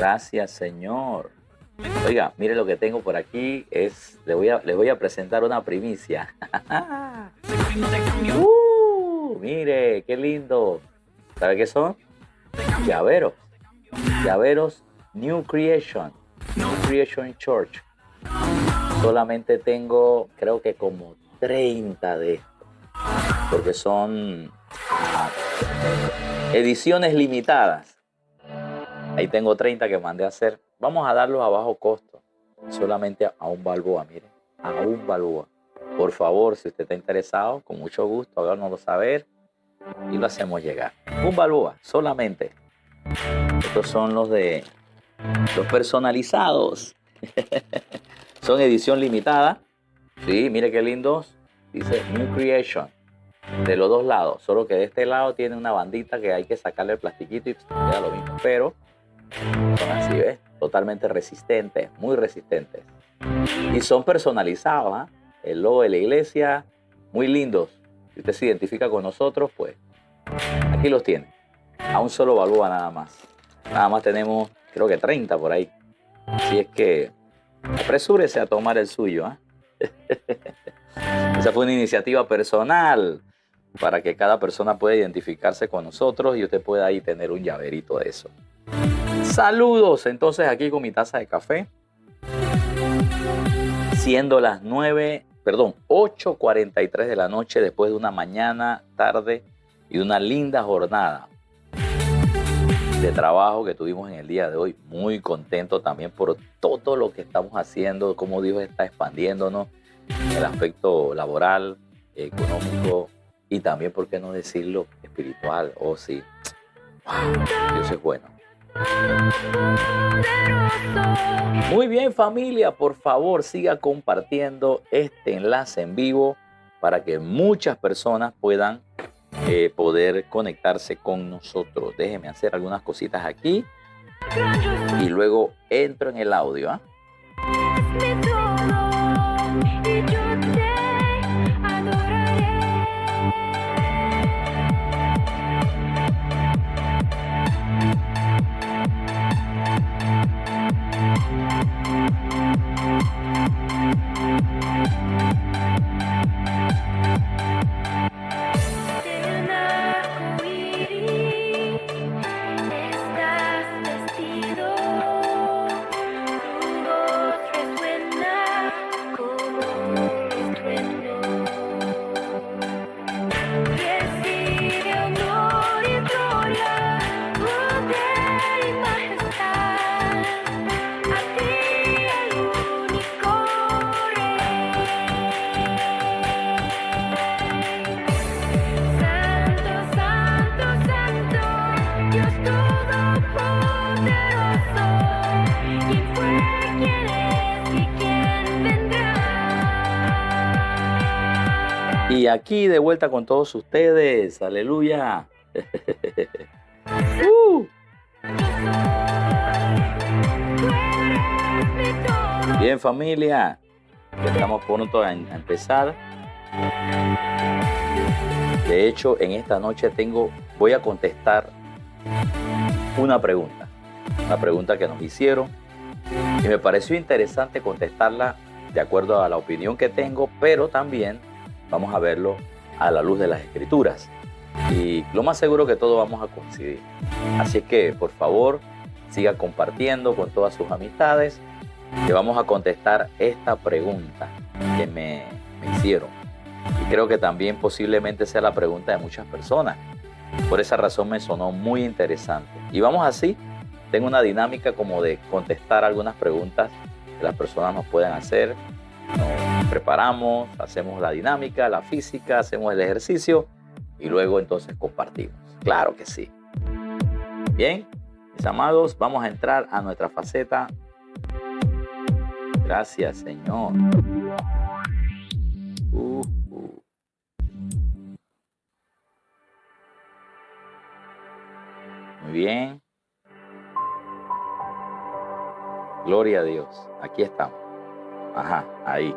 Gracias, Señor. Oiga, mire lo que tengo por aquí. Les voy a presentar una primicia. Mire, qué lindo. ¿Sabe qué son? Llaveros. Llaveros New Creation. New Creation Church. Solamente tengo, creo que como 30 de estos. Porque son ediciones limitadas. Ahí tengo 30 que mandé a hacer. Vamos a darlos a bajo costo. Solamente a un balboa, mire. A un balboa. Por favor, si usted está interesado, con mucho gusto, háganoslo saber y lo hacemos llegar. Un balboa, solamente. Estos son los personalizados. Son edición limitada. Sí, mire qué lindos. Dice New Creation. De los dos lados. Solo que de este lado tiene una bandita que hay que sacarle el plastiquito y queda lo mismo. Pero son así, ¿ves? Totalmente resistentes, muy resistentes. Y son personalizados, ¿eh? El logo de la iglesia, muy lindos. Si usted se identifica con nosotros, pues aquí los tiene. A un solo balboa nada más. Nada más tenemos, creo que 30 por ahí. Así es que apresúrese a tomar el suyo, ¿eh? Esa fue una iniciativa personal para que cada persona pueda identificarse con nosotros y usted pueda ahí tener un llaverito de eso. Saludos, entonces aquí con mi taza de café. Siendo las 8:43 de la noche después de una mañana, tarde y una linda jornada de trabajo que tuvimos en el día de hoy. Muy contento también por todo lo que estamos haciendo, cómo Dios está expandiéndonos en el aspecto laboral, económico y también, ¿por qué no decirlo, espiritual? Oh, sí. Wow, Dios es bueno. Muy bien, familia, por favor siga compartiendo este enlace en vivo para que muchas personas puedan poder conectarse con nosotros. Déjenme hacer algunas cositas aquí y luego entro en el audio, ¿eh? Y aquí de vuelta con todos ustedes. Aleluya. Bien, familia. Ya estamos pronto a empezar. De hecho, en esta noche voy a contestar una pregunta que nos hicieron. Y me pareció interesante contestarla de acuerdo a la opinión que tengo, pero también vamos a verlo a la luz de las Escrituras. Y lo más seguro que todos vamos a coincidir. Así es que, por favor, siga compartiendo con todas sus amistades, que vamos a contestar esta pregunta que me hicieron. Y creo que también posiblemente sea la pregunta de muchas personas. Por esa razón me sonó muy interesante. Y vamos así. Tengo una dinámica como de contestar algunas preguntas que las personas nos pueden hacer. Nos preparamos, hacemos la dinámica, la física, hacemos el ejercicio y luego entonces compartimos. Claro que sí. Bien, mis amados, vamos a entrar a nuestra faceta. Gracias, Señor. Muy bien. Gloria a Dios. Aquí estamos. Ajá, ahí.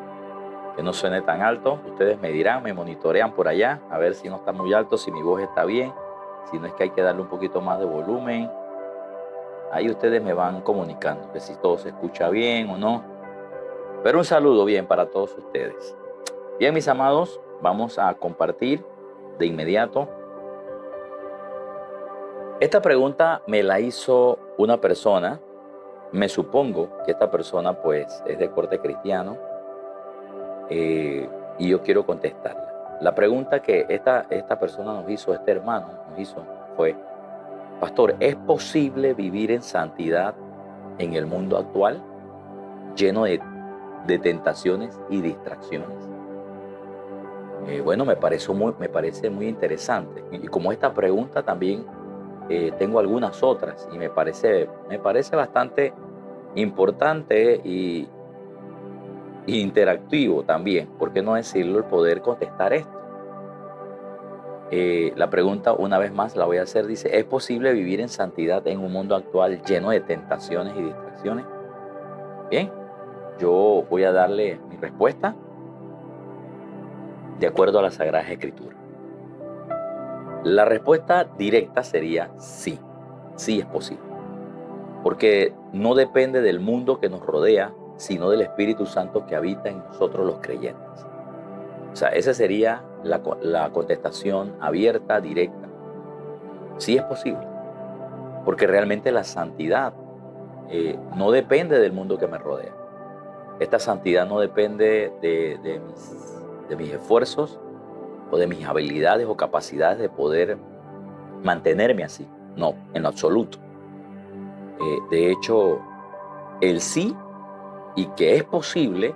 Que no suene tan alto. Ustedes me dirán, me monitorean por allá, a ver si no está muy alto, si mi voz está bien, si no es que hay que darle un poquito más de volumen. Ahí ustedes me van comunicando que si todo se escucha bien o no. Pero un saludo bien para todos ustedes. Bien, mis amados, vamos a compartir de inmediato. Esta pregunta me la hizo una persona. Me supongo que esta persona pues es de corte cristiano y yo quiero contestarla. La pregunta que esta persona nos hizo, este hermano nos hizo fue: Pastor, ¿es posible vivir en santidad en el mundo actual, lleno de tentaciones y distracciones? Bueno, me parece muy interesante. Y como esta pregunta también tengo algunas otras y me parece bastante importante y interactivo también, ¿por qué no decirlo?, el poder contestar esto. La pregunta, una vez más, la voy a hacer. Dice: ¿es posible vivir en santidad en un mundo actual lleno de tentaciones y distracciones? Bien, yo voy a darle mi respuesta de acuerdo a la Sagrada Escritura. La respuesta directa sería sí, sí es posible. Porque no depende del mundo que nos rodea, sino del Espíritu Santo que habita en nosotros los creyentes. O sea, esa sería la contestación abierta, directa. Sí es posible, porque realmente la santidad no depende del mundo que me rodea. Esta santidad no depende de mis esfuerzos o de mis habilidades o capacidades de poder mantenerme así. No, en lo absoluto. De hecho, el sí y que es posible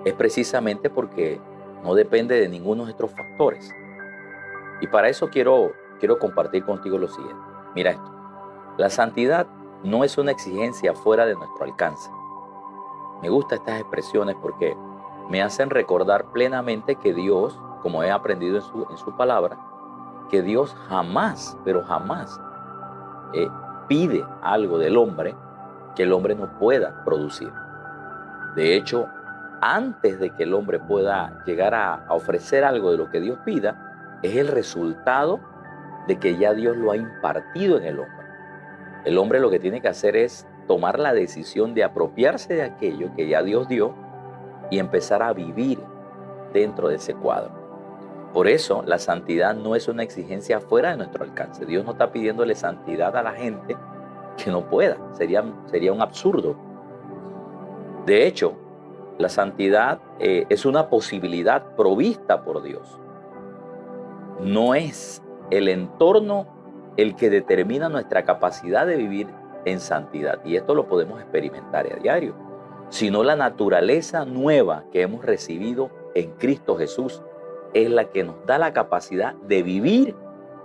es precisamente porque no depende de ninguno de estos factores. Y para eso quiero compartir contigo lo siguiente. Mira esto. La santidad no es una exigencia fuera de nuestro alcance. Me gustan estas expresiones porque me hacen recordar plenamente que Dios, como he aprendido en su palabra, que Dios jamás, pero jamás pide algo del hombre que el hombre no pueda producir. De hecho, antes de que el hombre pueda llegar a ofrecer algo de lo que Dios pida, es el resultado de que ya Dios lo ha impartido en el hombre. El hombre lo que tiene que hacer es tomar la decisión de apropiarse de aquello que ya Dios dio y empezar a vivir dentro de ese cuadro. Por eso, la santidad no es una exigencia fuera de nuestro alcance. Dios no está pidiéndole santidad a la gente que no pueda. Sería un absurdo. De hecho, la santidad es una posibilidad provista por Dios. No es el entorno el que determina nuestra capacidad de vivir en santidad. Y esto lo podemos experimentar a diario. Sino la naturaleza nueva que hemos recibido en Cristo Jesús es la que nos da la capacidad de vivir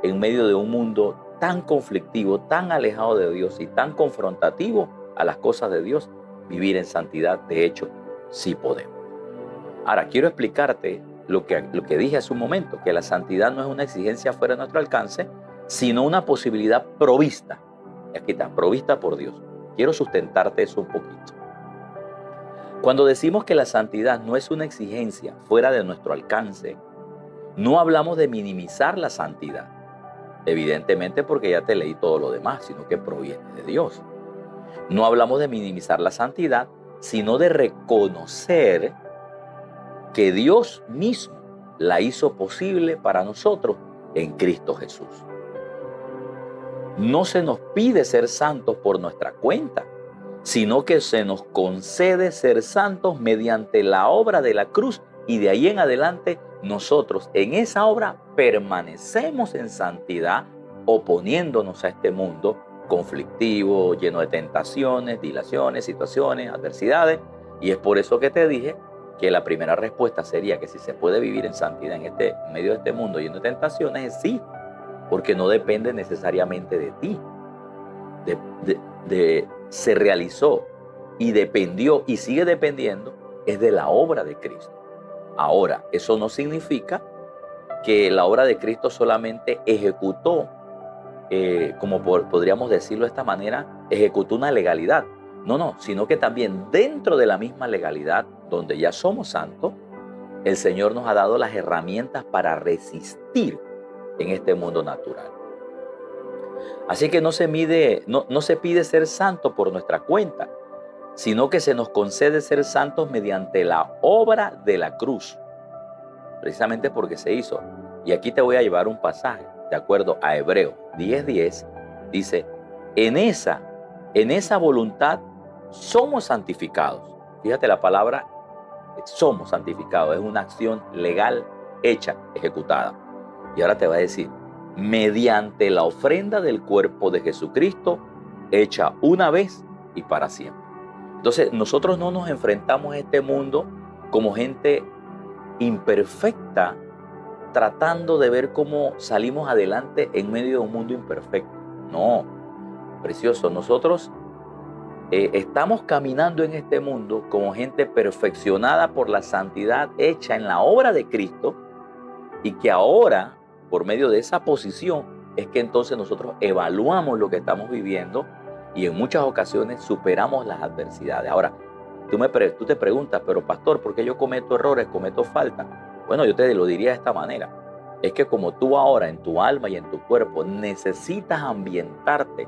en medio de un mundo tan conflictivo, tan alejado de Dios y tan confrontativo a las cosas de Dios. Vivir en santidad, de hecho, sí podemos. Ahora, quiero explicarte lo que dije hace un momento, que la santidad no es una exigencia fuera de nuestro alcance, sino una posibilidad provista. Aquí está, provista por Dios. Quiero sustentarte eso un poquito. Cuando decimos que la santidad no es una exigencia fuera de nuestro alcance, no hablamos de minimizar la santidad, evidentemente porque ya te leí todo lo demás, sino que proviene de Dios. No hablamos de minimizar la santidad, sino de reconocer que Dios mismo la hizo posible para nosotros en Cristo Jesús. No se nos pide ser santos por nuestra cuenta, sino que se nos concede ser santos mediante la obra de la cruz, y de ahí en adelante nosotros en esa obra permanecemos en santidad, oponiéndonos a este mundo conflictivo, lleno de tentaciones, dilaciones, situaciones, adversidades. Y es por eso que te dije que la primera respuesta sería que si se puede vivir en santidad en medio de este mundo lleno de tentaciones, es sí, porque no depende necesariamente de ti. Se realizó y dependió y sigue dependiendo es de la obra de Cristo. Ahora, eso no significa que la obra de Cristo solamente ejecutó, podríamos decirlo de esta manera, ejecutó una legalidad. No, sino que también dentro de la misma legalidad, donde ya somos santos, el Señor nos ha dado las herramientas para resistir en este mundo natural. Así que no se mide, no se pide ser santo por nuestra cuenta, sino que se nos concede ser santos mediante la obra de la cruz, precisamente porque se hizo. Y aquí te voy a llevar un pasaje, de acuerdo a Hebreos 10:10, dice, en esa voluntad somos santificados. Fíjate la palabra somos santificados, es una acción legal hecha, ejecutada. Y ahora te va a decir, mediante la ofrenda del cuerpo de Jesucristo, hecha una vez y para siempre. Entonces, nosotros no nos enfrentamos a este mundo como gente imperfecta, tratando de ver cómo salimos adelante en medio de un mundo imperfecto. No, precioso, nosotros estamos caminando en este mundo como gente perfeccionada por la santidad hecha en la obra de Cristo, y que ahora, por medio de esa posición, es que entonces nosotros evaluamos lo que estamos viviendo y en muchas ocasiones superamos las adversidades. Ahora, tú te preguntas, pero pastor, ¿por qué yo cometo errores, cometo faltas? Bueno, yo te lo diría de esta manera. Es que como tú ahora en tu alma y en tu cuerpo necesitas ambientarte,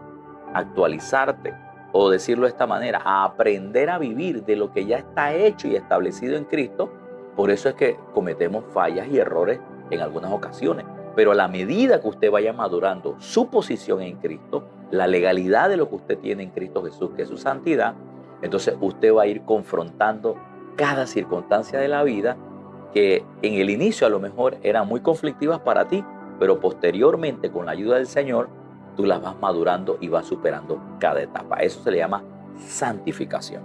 actualizarte, o decirlo de esta manera, a aprender a vivir de lo que ya está hecho y establecido en Cristo, por eso es que cometemos fallas y errores en algunas ocasiones. Pero a la medida que usted vaya madurando su posición en Cristo, la legalidad de lo que usted tiene en Cristo Jesús, que es su santidad, entonces usted va a ir confrontando cada circunstancia de la vida que en el inicio a lo mejor eran muy conflictivas para ti, pero posteriormente con la ayuda del Señor, tú las vas madurando y vas superando cada etapa. Eso se le llama santificación.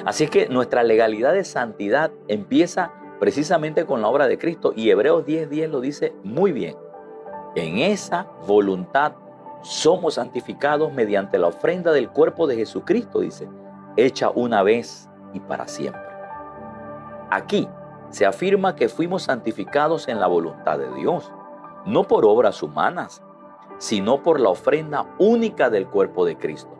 Así es que nuestra legalidad de santidad empieza precisamente con la obra de Cristo, y Hebreos 10:10 lo dice muy bien. En esa voluntad somos santificados mediante la ofrenda del cuerpo de Jesucristo, dice, hecha una vez y para siempre. Aquí se afirma que fuimos santificados en la voluntad de Dios, no por obras humanas, sino por la ofrenda única del cuerpo de Cristo.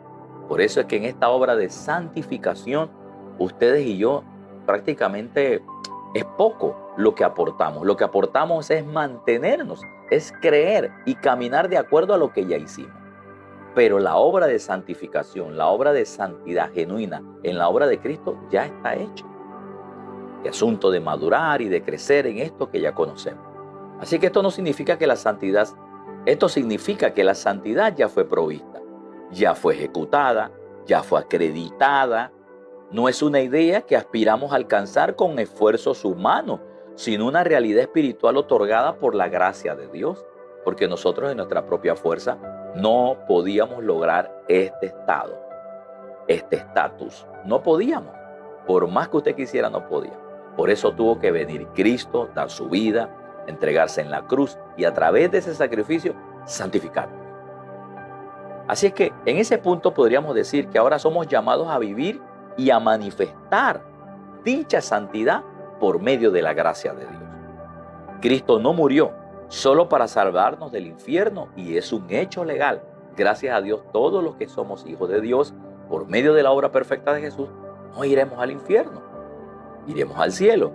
Por eso es que en esta obra de santificación, ustedes y yo prácticamente es poco lo que aportamos. Lo que aportamos es mantenernos, es creer y caminar de acuerdo a lo que ya hicimos. Pero la obra de santificación, la obra de santidad genuina en la obra de Cristo ya está hecha. Es asunto de madurar y de crecer en esto que ya conocemos. Así que esto no significa que la santidad, esto significa que la santidad ya fue provista, ya fue ejecutada, ya fue acreditada. No es una idea que aspiramos a alcanzar con esfuerzos humanos, sino una realidad espiritual otorgada por la gracia de Dios. Porque nosotros en nuestra propia fuerza no podíamos lograr este estado, este estatus. No podíamos. Por más que usted quisiera, no podía. Por eso tuvo que venir Cristo, dar su vida, entregarse en la cruz y a través de ese sacrificio santificarnos. Así es que en ese punto podríamos decir que ahora somos llamados a vivir y a manifestar dicha santidad por medio de la gracia de Dios. Cristo no murió solo para salvarnos del infierno, y es un hecho legal. Gracias a Dios, todos los que somos hijos de Dios, por medio de la obra perfecta de Jesús, no iremos al infierno, iremos al cielo.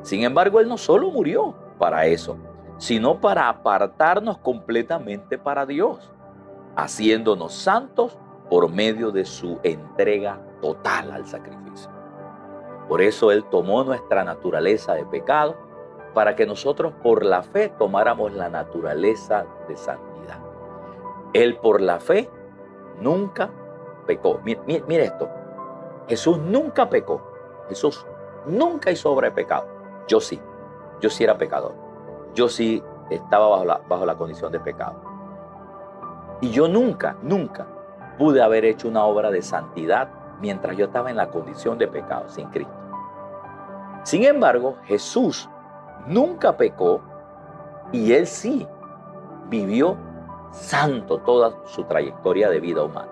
Sin embargo, Él no solo murió para eso, sino para apartarnos completamente para Dios, haciéndonos santos por medio de su entrega total al sacrificio. Por eso Él tomó nuestra naturaleza de pecado, para que nosotros por la fe tomáramos la naturaleza de santidad. Él por la fe nunca pecó. Mire esto, Jesús nunca pecó, Jesús nunca hizo obra de pecado. Yo sí era pecador, yo sí estaba bajo la condición de pecado. Y yo nunca pude haber hecho una obra de santidad mientras yo estaba en la condición de pecado, sin Cristo. Sin embargo, Jesús nunca pecó, y Él sí vivió santo toda su trayectoria de vida humana.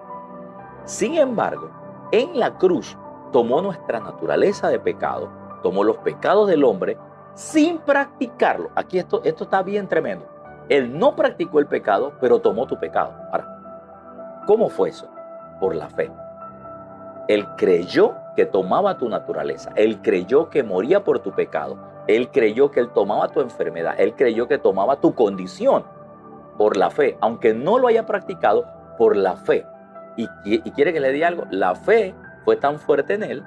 Sin embargo, en la cruz tomó nuestra naturaleza de pecado, tomó los pecados del hombre sin practicarlo. Aquí esto está bien tremendo. Él no practicó el pecado, pero tomó tu pecado. Ahora, ¿cómo fue eso? Por la fe. Él creyó que tomaba tu naturaleza. Él creyó que moría por tu pecado. Él creyó que Él tomaba tu enfermedad. Él creyó que tomaba tu condición. por la fe, aunque no lo haya practicado, por la fe. Y quiere que le diga algo, la fe fue tan fuerte en él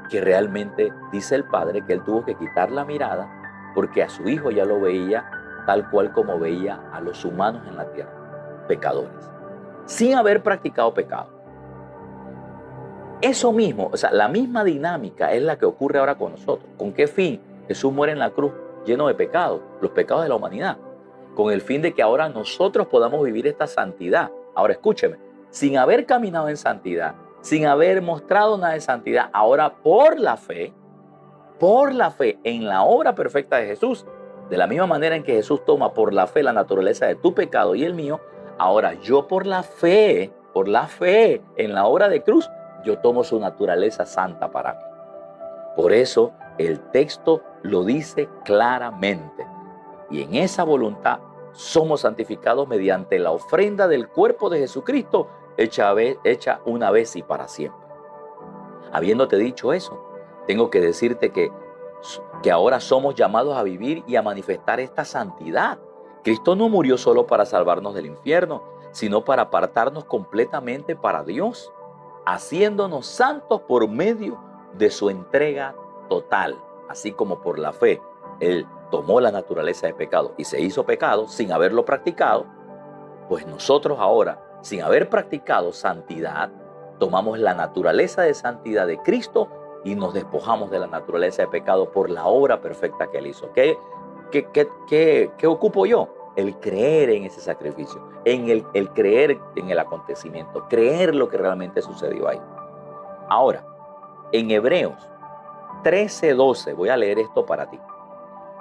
que realmente dice el padre que él tuvo que quitar la mirada porque a su hijo ya lo veía tal cual como veía a los humanos en la tierra, pecadores, sin haber practicado pecado. Eso mismo, o sea, la misma dinámica es la que ocurre ahora con nosotros. ¿Con qué fin? Jesús muere en la cruz lleno de pecados, los pecados de la humanidad, con el fin de que ahora nosotros podamos vivir esta santidad. Ahora escúcheme, sin haber caminado en santidad, sin haber mostrado nada de santidad, ahora por la fe en la obra perfecta de Jesús, de la misma manera en que Jesús toma por la fe la naturaleza de tu pecado y el mío, ahora yo por la fe en la obra de cruz, yo tomo su naturaleza santa para mí. Por eso el texto lo dice claramente. Y en esa voluntad somos santificados mediante la ofrenda del cuerpo de Jesucristo, hecha una vez y para siempre. Habiéndote dicho eso, tengo que decirte que ahora somos llamados a vivir y a manifestar esta santidad. Cristo no murió solo para salvarnos del infierno, sino para apartarnos completamente para Dios, haciéndonos santos por medio de su entrega total. Así como por la fe Él tomó la naturaleza de pecado y se hizo pecado sin haberlo practicado, pues nosotros ahora, sin haber practicado santidad, tomamos la naturaleza de santidad de Cristo y nos despojamos de la naturaleza de pecado por la obra perfecta que Él hizo. ¿Qué ocupo yo? El creer en ese sacrificio, el creer en el acontecimiento, creer lo que realmente sucedió ahí. Ahora, en Hebreos 13:12, voy a leer esto para ti.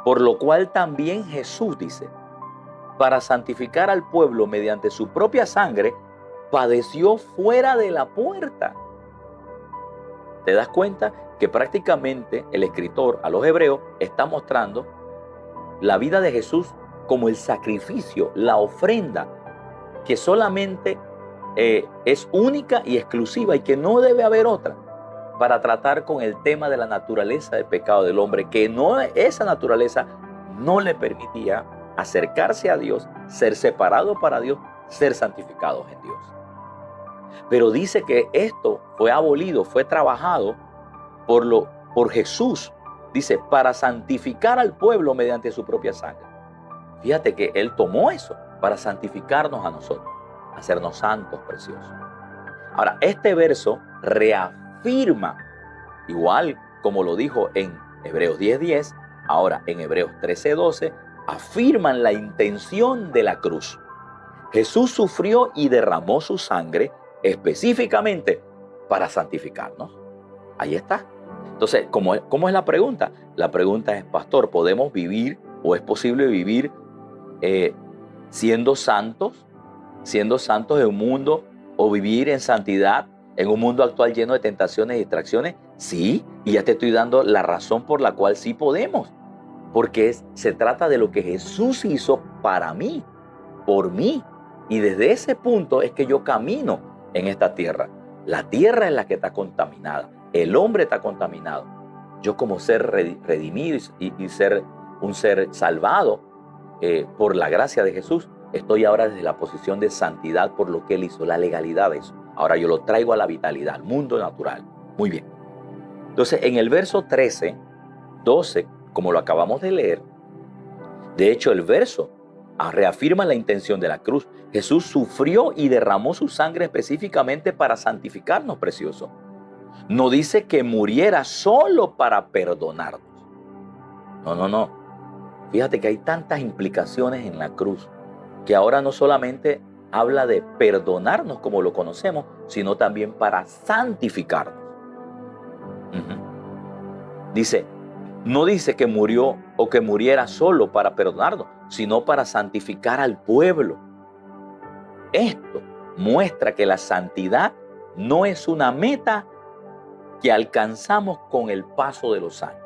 Por lo cual también Jesús dice, para santificar al pueblo mediante su propia sangre, padeció fuera de la puerta. ¿Te das cuenta que prácticamente el escritor a los hebreos está mostrando la vida de Jesús como el sacrificio, la ofrenda, que solamente es única y exclusiva y que no debe haber otra para tratar con el tema de la naturaleza del pecado del hombre, que esa naturaleza no le permitía acercarse a Dios, ser separado para Dios, ser santificados en Dios. Pero dice que esto fue abolido, fue trabajado por Jesús. Dice, para santificar al pueblo mediante su propia sangre. Fíjate que Él tomó eso para santificarnos a nosotros, hacernos santos, preciosos. Ahora, este verso reafirma, igual como lo dijo en Hebreos 10:10, ahora en Hebreos 13:12, afirman la intención de la cruz. Jesús sufrió y derramó su sangre específicamente para santificarnos. Ahí está. Entonces, ¿cómo es la pregunta? La pregunta es, pastor, ¿podemos vivir o es posible vivir siendo santos en un mundo, o vivir en santidad en un mundo actual lleno de tentaciones y distracciones? Sí, y ya te estoy dando la razón por la cual sí podemos, porque se trata de lo que Jesús hizo para mí, por mí, y desde ese punto es que yo camino en esta tierra. La tierra es la que está contaminada, el hombre está contaminado. Yo como ser redimido y ser un ser salvado por la gracia de Jesús, estoy ahora desde la posición de santidad por lo que Él hizo, la legalidad de eso. Ahora yo lo traigo a la vitalidad, al mundo natural. Muy bien. Entonces, en el verso 13:12, como lo acabamos de leer, de hecho el verso reafirma la intención de la cruz. Jesús sufrió y derramó su sangre específicamente para santificarnos, precioso. No dice que muriera solo para perdonarnos. No. Fíjate que hay tantas implicaciones en la cruz, que ahora no solamente habla de perdonarnos como lo conocemos, sino también para santificarnos. No dice que murió o que muriera solo para perdonarnos, sino para santificar al pueblo. Esto muestra que la santidad no es una meta que alcanzamos con el paso de los años,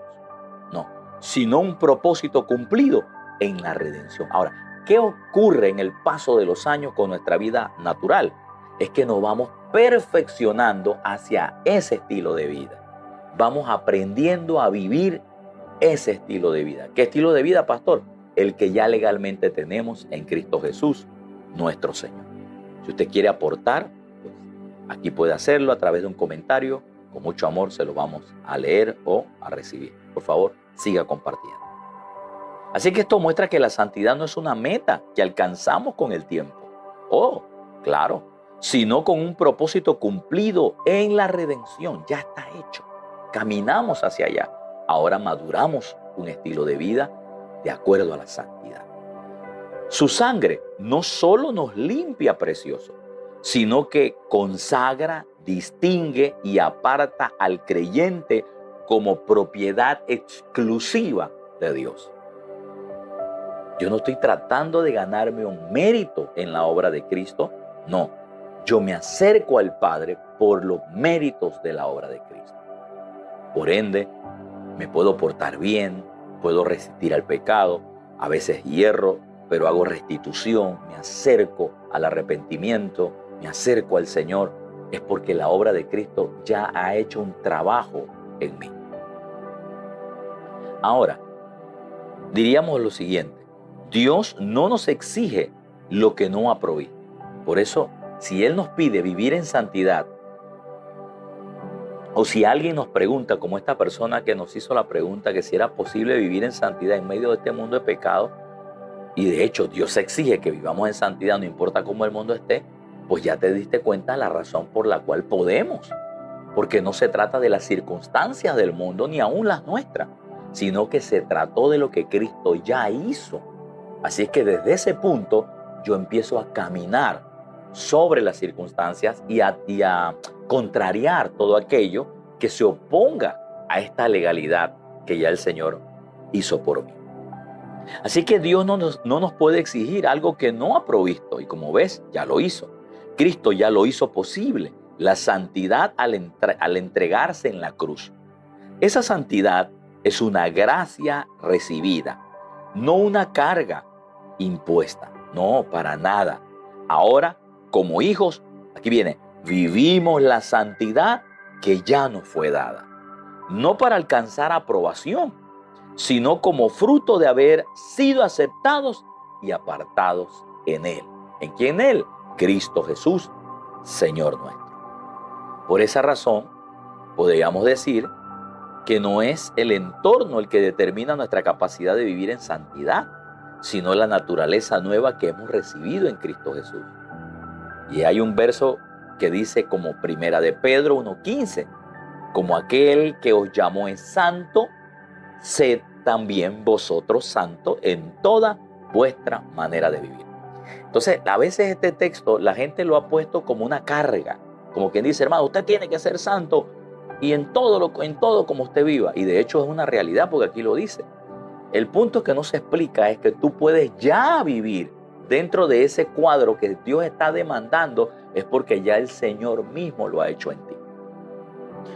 no, sino un propósito cumplido en la redención. Ahora, ¿qué ocurre en el paso de los años con nuestra vida natural? Es que nos vamos perfeccionando hacia ese estilo de vida. Vamos aprendiendo a vivir ese estilo de vida. ¿Qué estilo de vida, pastor? el que ya legalmente tenemos en Cristo Jesús, nuestro Señor. Si usted quiere aportar, pues aquí puede hacerlo a través de un comentario. Con mucho amor se lo vamos a leer o a recibir. Por favor, siga compartiendo. Así que esto muestra que la santidad no es una meta que alcanzamos con el tiempo. Oh, claro, sino con un propósito cumplido en la redención. Ya está hecho. Caminamos hacia allá. Ahora maduramos un estilo de vida de acuerdo a la santidad. Su sangre no solo nos limpia precioso, sino que consagra, distingue y aparta al creyente como propiedad exclusiva de Dios. Yo no estoy tratando de ganarme un mérito en la obra de Cristo. No, yo me acerco al Padre por los méritos de la obra de Cristo. Por ende, me puedo portar bien, puedo resistir al pecado, a veces hierro, pero hago restitución, me acerco al arrepentimiento, me acerco al Señor. Es porque la obra de Cristo ya ha hecho un trabajo en mí. Ahora, diríamos lo siguiente. Dios no nos exige lo que no ha provisto. Por eso, si Él nos pide vivir en santidad, o si alguien nos pregunta, como esta persona que nos hizo la pregunta, que si era posible vivir en santidad en medio de este mundo de pecado, y de hecho Dios exige que vivamos en santidad, no importa cómo el mundo esté, pues ya te diste cuenta de la razón por la cual podemos. Porque no se trata de las circunstancias del mundo, ni aún las nuestras, sino que se trató de lo que Cristo ya hizo. Así es que desde ese punto yo empiezo a caminar sobre las circunstancias y a contrariar todo aquello que se oponga a esta legalidad que ya el Señor hizo por mí. Así que Dios no nos puede exigir algo que no ha provisto, y como ves, ya lo hizo. Cristo ya lo hizo posible, la santidad al entregarse en la cruz. Esa santidad es una gracia recibida, no una carga impuesta, no, para nada. Ahora, como hijos, aquí viene, vivimos la santidad que ya nos fue dada, no para alcanzar aprobación, sino como fruto de haber sido aceptados y apartados en Él. ¿En quién Él? Cristo Jesús, Señor nuestro. Por esa razón, podríamos decir que no es el entorno el que determina nuestra capacidad de vivir en santidad, sino la naturaleza nueva que hemos recibido en Cristo Jesús. Y hay un verso que dice como primera de Pedro 1:15, como aquel que os llamó es santo, sed también vosotros santos en toda vuestra manera de vivir. Entonces, a veces este texto la gente lo ha puesto como una carga, como quien dice, hermano, usted tiene que ser santo y en todo como usted viva. Y de hecho es una realidad porque aquí lo dice. El punto que no se explica es que tú puedes ya vivir dentro de ese cuadro que Dios está demandando, es porque ya el Señor mismo lo ha hecho en ti.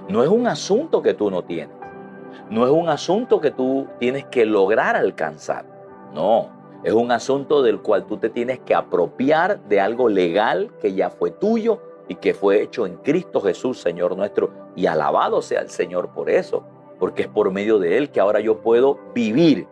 No es un asunto que tú no tienes. No es un asunto que tú tienes que lograr alcanzar. No, es un asunto del cual tú te tienes que apropiar de algo legal que ya fue tuyo y que fue hecho en Cristo Jesús, Señor nuestro. Y alabado sea el Señor por eso, porque es por medio de Él que ahora yo puedo vivir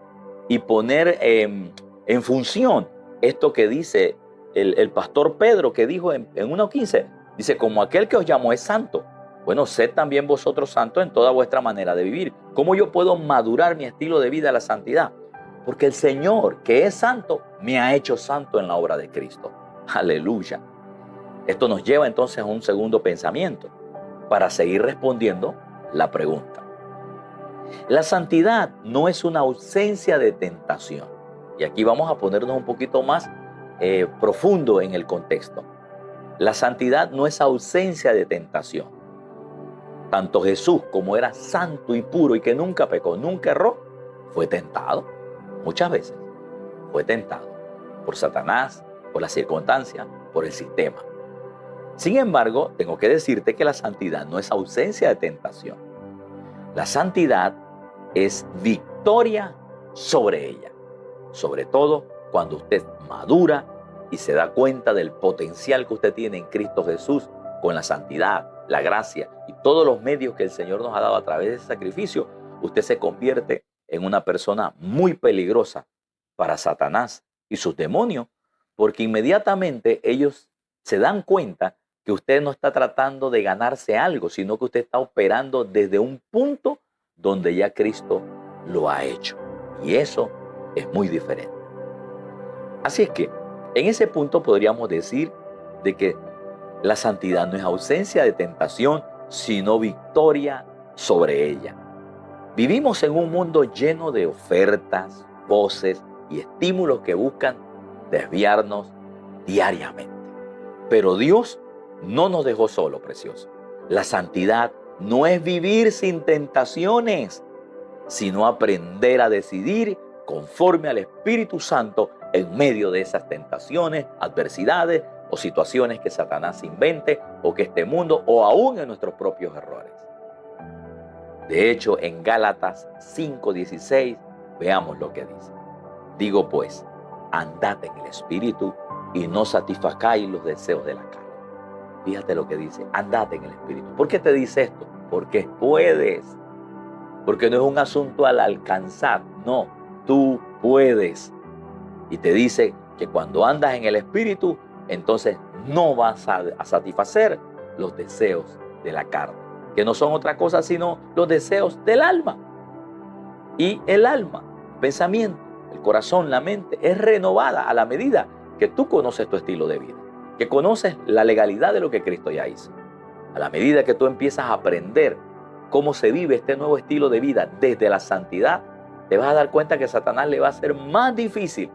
y poner en función esto que dice el pastor Pedro, que dijo en 1:15, dice, como aquel que os llamó es santo. Bueno, sed también vosotros santos en toda vuestra manera de vivir. ¿Cómo yo puedo madurar mi estilo de vida a la santidad? Porque el Señor, que es santo, me ha hecho santo en la obra de Cristo. Aleluya. Esto nos lleva entonces a un segundo pensamiento para seguir respondiendo la pregunta. La santidad no es una ausencia de tentación. Y aquí vamos a ponernos un poquito más profundo en el contexto. La santidad no es ausencia de tentación. Tanto Jesús, como era santo y puro y que nunca pecó, nunca erró, fue tentado. Muchas veces fue tentado por Satanás, por las circunstancias, por el sistema. Sin embargo, tengo que decirte que la santidad no es ausencia de tentación. La santidad es victoria sobre ella. Sobre todo cuando usted madura y se da cuenta del potencial que usted tiene en Cristo Jesús con la santidad, la gracia y todos los medios que el Señor nos ha dado a través de ese sacrificio, usted se convierte en una persona muy peligrosa para Satanás y sus demonios, porque inmediatamente ellos se dan cuenta que usted no está tratando de ganarse algo, sino que usted está operando desde un punto donde ya Cristo lo ha hecho. Y eso es muy diferente. Así es que en ese punto podríamos decir de que la santidad no es ausencia de tentación, sino victoria sobre ella. Vivimos en un mundo lleno de ofertas, voces y estímulos que buscan desviarnos diariamente. Pero Dios no nos dejó solo, precioso. La santidad no es vivir sin tentaciones, sino aprender a decidir conforme al Espíritu Santo en medio de esas tentaciones, adversidades o situaciones que Satanás invente o que este mundo o aún en nuestros propios errores. De hecho, en Gálatas 5:16, veamos lo que dice. Digo pues, andad en el Espíritu y no satisfacáis los deseos de la carne. Fíjate lo que dice, andad en el Espíritu. ¿Por qué te dice esto? Porque puedes. Porque no es un asunto al alcanzar, no, tú puedes. Y te dice que cuando andas en el Espíritu, entonces no vas a satisfacer los deseos de la carne, que no son otra cosa sino los deseos del alma. Y el alma, pensamiento, el corazón, la mente, es renovada a la medida que tú conoces tu estilo de vida, que conoces la legalidad de lo que Cristo ya hizo. A la medida que tú empiezas a aprender cómo se vive este nuevo estilo de vida desde la santidad, te vas a dar cuenta que Satanás le va a ser más difícil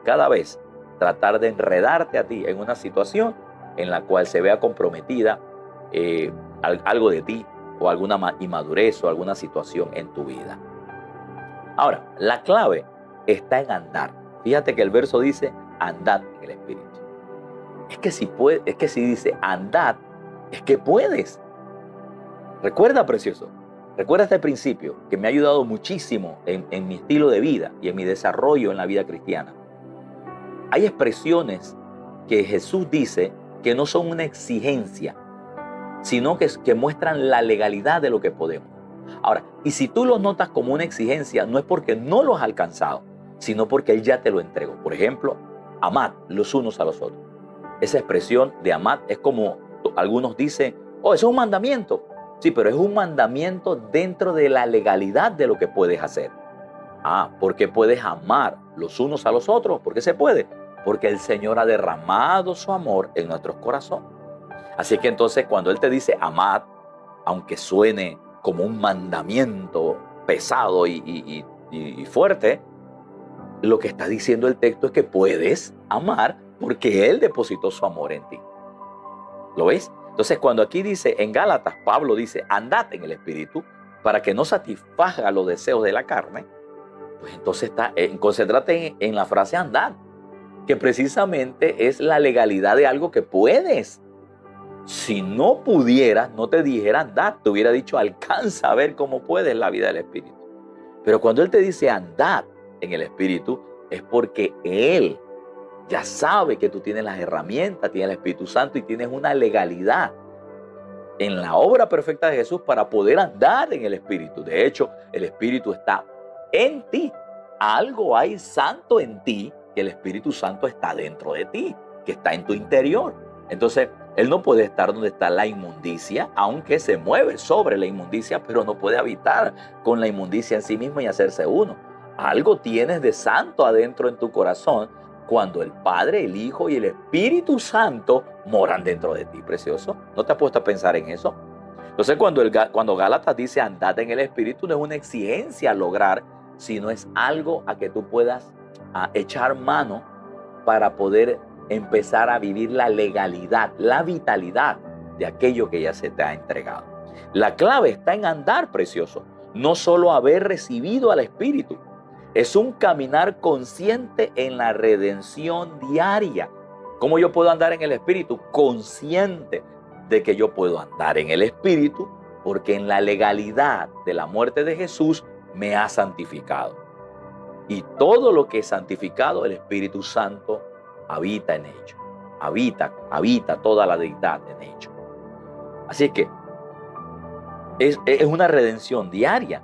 cada vez tratar de enredarte a ti en una situación en la cual se vea comprometida algo de ti o alguna inmadurez o alguna situación en tu vida. Ahora, la clave está en andar. Fíjate que el verso dice, andad en el Espíritu. Es que si dice andad, es que puedes. Recuerda, precioso, recuerda este principio que me ha ayudado muchísimo en mi estilo de vida y en mi desarrollo en la vida cristiana. Hay expresiones que Jesús dice que no son una exigencia, sino que muestran la legalidad de lo que podemos. Ahora, y si tú los notas como una exigencia, no es porque no los has alcanzado, sino porque Él ya te lo entregó. Por ejemplo, amad los unos a los otros. Esa expresión de amad es como algunos dicen, oh, eso es un mandamiento. Sí, pero es un mandamiento dentro de la legalidad de lo que puedes hacer. Porque puedes amar los unos a los otros. ¿Por qué se puede? Porque el Señor ha derramado su amor en nuestros corazones. Así que entonces cuando Él te dice amad, aunque suene como un mandamiento pesado y fuerte, lo que está diciendo el texto es que puedes amar porque Él depositó su amor en ti. ¿Lo ves? Entonces cuando aquí dice en Gálatas, Pablo dice andad en el Espíritu para que no satisfaga los deseos de la carne, pues entonces concéntrate en la frase andad, que precisamente es la legalidad de algo que puedes. Si no pudieras, no te dijera andad, te hubiera dicho alcanza a ver cómo puedes la vida del Espíritu. Pero cuando Él te dice andad en el Espíritu, es porque Él ya sabe que tú tienes las herramientas, tienes el Espíritu Santo y tienes una legalidad en la obra perfecta de Jesús para poder andar en el Espíritu. De hecho, el Espíritu está en ti. Algo hay santo en ti, que el Espíritu Santo está dentro de ti, que está en tu interior. Entonces, Él no puede estar donde está la inmundicia, aunque se mueve sobre la inmundicia, pero no puede habitar con la inmundicia en sí mismo y hacerse uno. Algo tienes de santo adentro en tu corazón cuando el Padre, el Hijo y el Espíritu Santo moran dentro de ti, precioso. ¿No te has puesto a pensar en eso? Entonces, cuando Gálatas dice andad en el Espíritu, no es una exigencia a lograr, sino es algo a que tú puedas echar mano para poder empezar a vivir la legalidad, la vitalidad de aquello que ya se te ha entregado. La clave está en andar, precioso, no solo haber recibido al Espíritu. Es un caminar consciente en la redención diaria. ¿Cómo yo puedo andar en el Espíritu? Consciente de que yo puedo andar en el Espíritu porque en la legalidad de la muerte de Jesús me ha santificado. Y todo lo que es santificado, el Espíritu Santo habita en ello. Habita toda la deidad en ello. Así que es una redención diaria.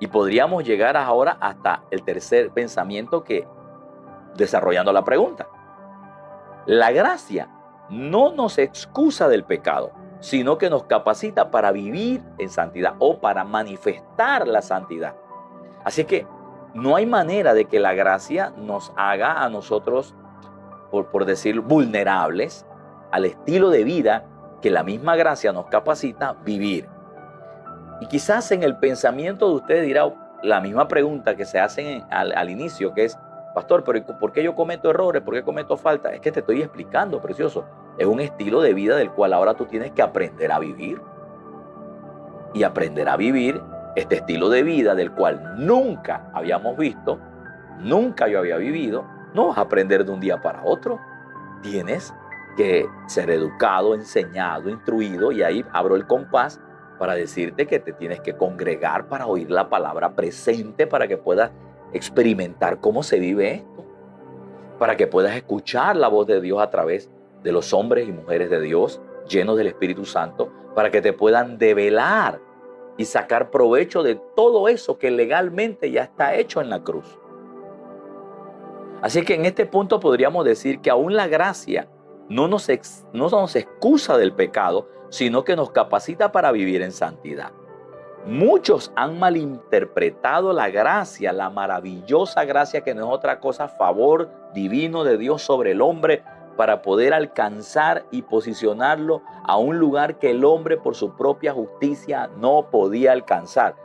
Y podríamos llegar ahora hasta el tercer pensamiento que, desarrollando la pregunta. La gracia no nos excusa del pecado, sino que nos capacita para vivir en santidad o para manifestar la santidad. Así que no hay manera de que la gracia nos haga a nosotros, por decir, vulnerables al estilo de vida que la misma gracia nos capacita a vivir. Y quizás en el pensamiento de ustedes dirá la misma pregunta que se hacen al inicio, que es: pastor, pero ¿por qué yo cometo errores? ¿Por qué cometo faltas? Es que te estoy explicando, precioso. Es un estilo de vida del cual ahora tú tienes que aprender a vivir. Y aprender a vivir este estilo de vida del cual nunca habíamos visto, nunca yo había vivido, no vas a aprender de un día para otro. Tienes que ser educado, enseñado, instruido, y ahí abro el compás para decirte que te tienes que congregar para oír la palabra presente, para que puedas experimentar cómo se vive esto, para que puedas escuchar la voz de Dios a través de los hombres y mujeres de Dios llenos del Espíritu Santo, para que te puedan develar y sacar provecho de todo eso que legalmente ya está hecho en la cruz. Así que en este punto podríamos decir que aún la gracia no nos excusa del pecado, sino que nos capacita para vivir en santidad. Muchos han malinterpretado la gracia, la maravillosa gracia que no es otra cosa, favor divino de Dios sobre el hombre para poder alcanzar y posicionarlo a un lugar que el hombre por su propia justicia no podía alcanzar.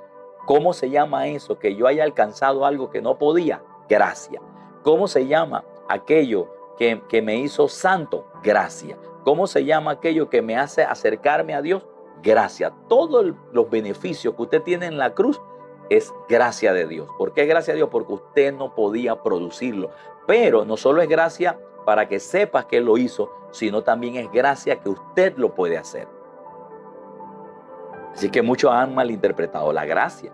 ¿Cómo se llama eso? Que yo haya alcanzado algo que no podía. Gracia. ¿Cómo se llama aquello que me hizo santo? Gracia. ¿Cómo se llama aquello que me hace acercarme a Dios? Gracia. Todos los beneficios que usted tiene en la cruz es gracia de Dios. ¿Por qué es gracia de Dios? Porque usted no podía producirlo. Pero no solo es gracia para que sepas que Él lo hizo, sino también es gracia que usted lo puede hacer. Así que muchos han malinterpretado la gracia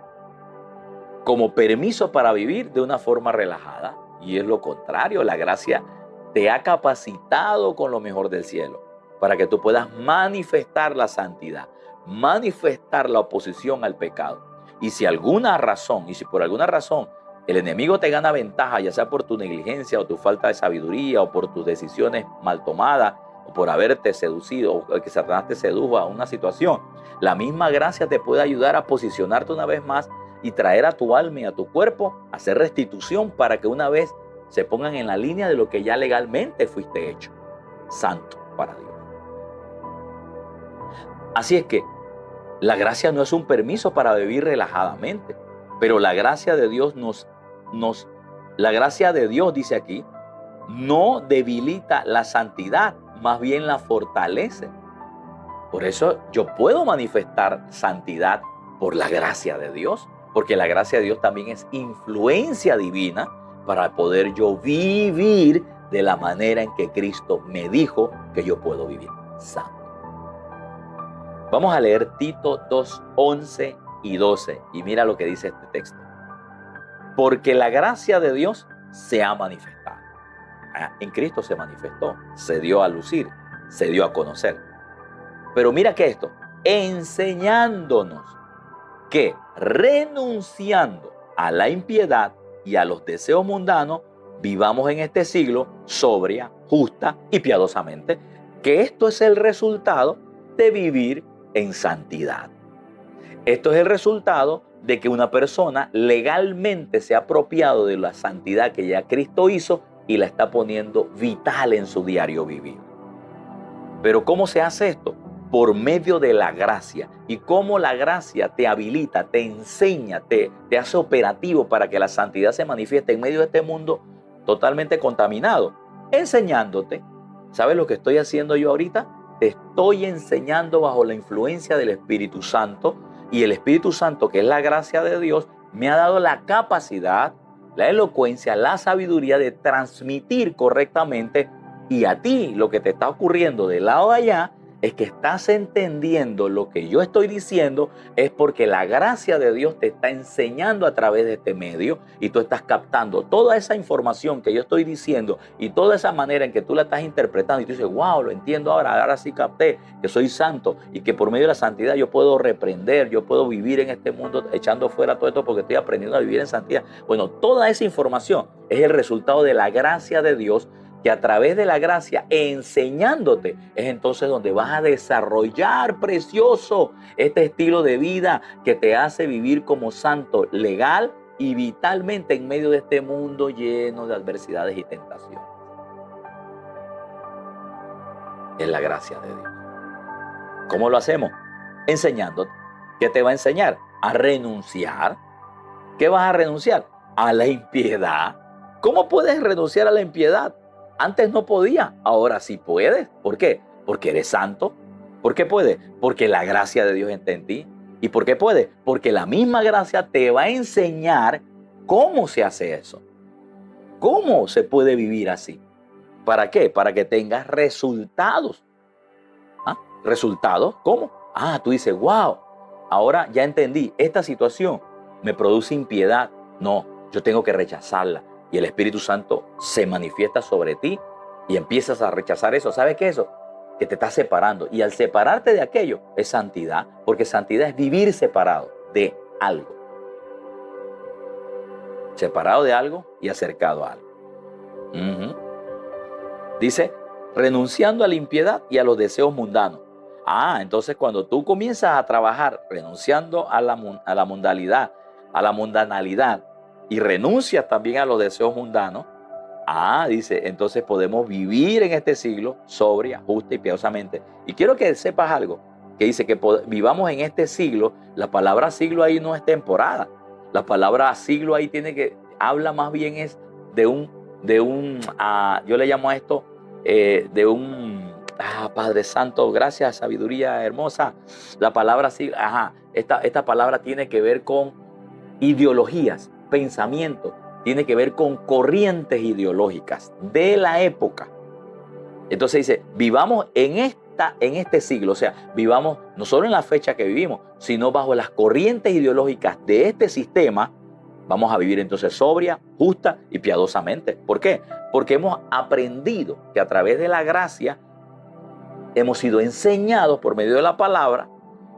como permiso para vivir de una forma relajada. Y es lo contrario, la gracia te ha capacitado con lo mejor del cielo para que tú puedas manifestar la santidad, manifestar la oposición al pecado. Y si por alguna razón el enemigo te gana ventaja, ya sea por tu negligencia o tu falta de sabiduría o por tus decisiones mal tomadas o por haberte seducido o que Satanás te sedujo a una situación, la misma gracia te puede ayudar a posicionarte una vez más y traer a tu alma y a tu cuerpo a hacer restitución para que una vez se pongan en la línea de lo que ya legalmente fuiste hecho, santo para Dios. Así es que la gracia no es un permiso para vivir relajadamente, pero la gracia de Dios la gracia de Dios, dice aquí, no debilita la santidad, más bien la fortalece. Por eso yo puedo manifestar santidad por la gracia de Dios, porque la gracia de Dios también es influencia divina para poder yo vivir de la manera en que Cristo me dijo que yo puedo vivir santo. Vamos a leer Tito 2, 11 y 12 y mira lo que dice este texto. Porque la gracia de Dios se ha manifestado. En Cristo se manifestó, se dio a lucir, se dio a conocer. Pero mira que esto, enseñándonos que renunciando a la impiedad y a los deseos mundanos, vivamos en este siglo sobria, justa y piadosamente, que esto es el resultado de vivir en santidad. Esto es el resultado de que una persona legalmente se ha apropiado de la santidad que ya Cristo hizo y la está poniendo vital en su diario vivir. Pero ¿cómo se hace esto? Por medio de la gracia. Y cómo la gracia te habilita, te enseña, te hace operativo para que la santidad se manifieste en medio de este mundo totalmente contaminado. Enseñándote. ¿Sabes lo que estoy haciendo yo ahorita? Te estoy enseñando bajo la influencia del Espíritu Santo. Y el Espíritu Santo, que es la gracia de Dios, me ha dado la capacidad, la elocuencia, la sabiduría de transmitir correctamente. Y a ti, lo que te está ocurriendo del lado de allá, es que estás entendiendo lo que yo estoy diciendo, es porque la gracia de Dios te está enseñando a través de este medio y tú estás captando toda esa información que yo estoy diciendo y toda esa manera en que tú la estás interpretando y tú dices, wow, lo entiendo ahora sí capté que soy santo y que por medio de la santidad yo puedo reprender, yo puedo vivir en este mundo echando fuera todo esto porque estoy aprendiendo a vivir en santidad. Bueno, toda esa información es el resultado de la gracia de Dios, que a través de la gracia, enseñándote, es entonces donde vas a desarrollar, precioso, este estilo de vida que te hace vivir como santo, legal y vitalmente en medio de este mundo lleno de adversidades y tentaciones. Es la gracia de Dios. ¿Cómo lo hacemos? Enseñándote. ¿Qué te va a enseñar? A renunciar. ¿Qué vas a renunciar? A la impiedad. ¿Cómo puedes renunciar a la impiedad? Antes no podía, ahora sí puedes. ¿Por qué? Porque eres santo. ¿Por qué puedes? Porque la gracia de Dios está en ti. ¿Y por qué puedes? Porque la misma gracia te va a enseñar cómo se hace eso. ¿Cómo se puede vivir así? ¿Para qué? Para que tengas resultados. ¿Ah? ¿Resultados? ¿Cómo? Ah, tú dices, wow, ahora ya entendí, esta situación me produce impiedad. No, yo tengo que rechazarla. Y el Espíritu Santo se manifiesta sobre ti y empiezas a rechazar eso. ¿Sabes qué es eso? Que te está separando. Y al separarte de aquello es santidad, porque santidad es vivir separado de algo. Separado de algo y acercado a algo. Dice, renunciando a la impiedad y a los deseos mundanos. Entonces cuando tú comienzas a trabajar renunciando a la mundanalidad, y renuncias también a los deseos mundanos, dice, entonces podemos vivir en este siglo sobria, justa y piadosamente. Y quiero que sepas algo, que dice que vivamos en este siglo. La palabra siglo ahí no es temporada. La palabra siglo ahí habla más bien es yo le llamo a esto, Padre Santo, gracias, sabiduría hermosa. La palabra siglo, esta palabra tiene que ver con ideologías, pensamientos, tiene que ver con corrientes ideológicas de la época. Entonces dice, vivamos en este siglo, o sea, vivamos no solo en la fecha que vivimos, sino bajo las corrientes ideológicas de este sistema. Vamos a vivir entonces sobria, justa y piadosamente. ¿Por qué? Porque hemos aprendido que a través de la gracia hemos sido enseñados por medio de la palabra.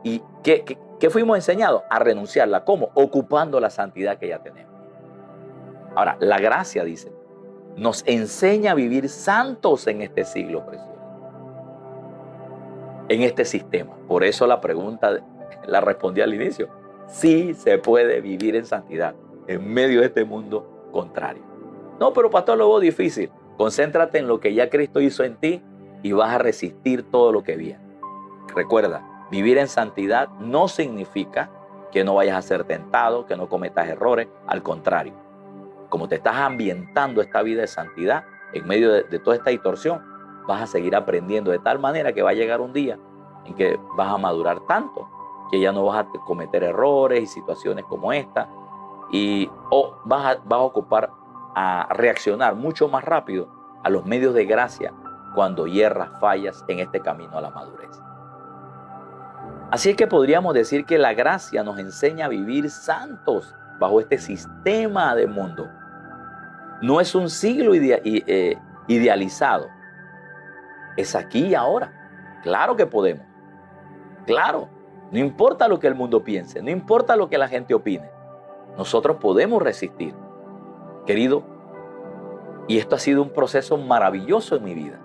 ¿Y qué fuimos enseñados? A renunciarla. ¿Cómo? Ocupando la santidad que ya tenemos. Ahora, la gracia, dice, nos enseña a vivir santos en este siglo precioso, en este sistema. Por eso la pregunta la respondí al inicio. Sí se puede vivir en santidad en medio de este mundo contrario. No, pero pastor, lo veo difícil. Concéntrate en lo que ya Cristo hizo en ti y vas a resistir todo lo que viene. Recuerda, vivir en santidad no significa que no vayas a ser tentado, que no cometas errores. Al contrario, como te estás ambientando esta vida de santidad en medio de toda esta distorsión, vas a seguir aprendiendo de tal manera que va a llegar un día en que vas a madurar tanto que ya no vas a cometer errores y situaciones como esta, o vas a reaccionar mucho más rápido a los medios de gracia cuando hierras, fallas en este camino a la madurez. Así es que podríamos decir que la gracia nos enseña a vivir santos bajo este sistema de mundo. No es un siglo idealizado. Es aquí y ahora. Claro que podemos. Claro. No importa lo que el mundo piense. No importa lo que la gente opine. Nosotros podemos resistir. Querido, y esto ha sido un proceso maravilloso en mi vida.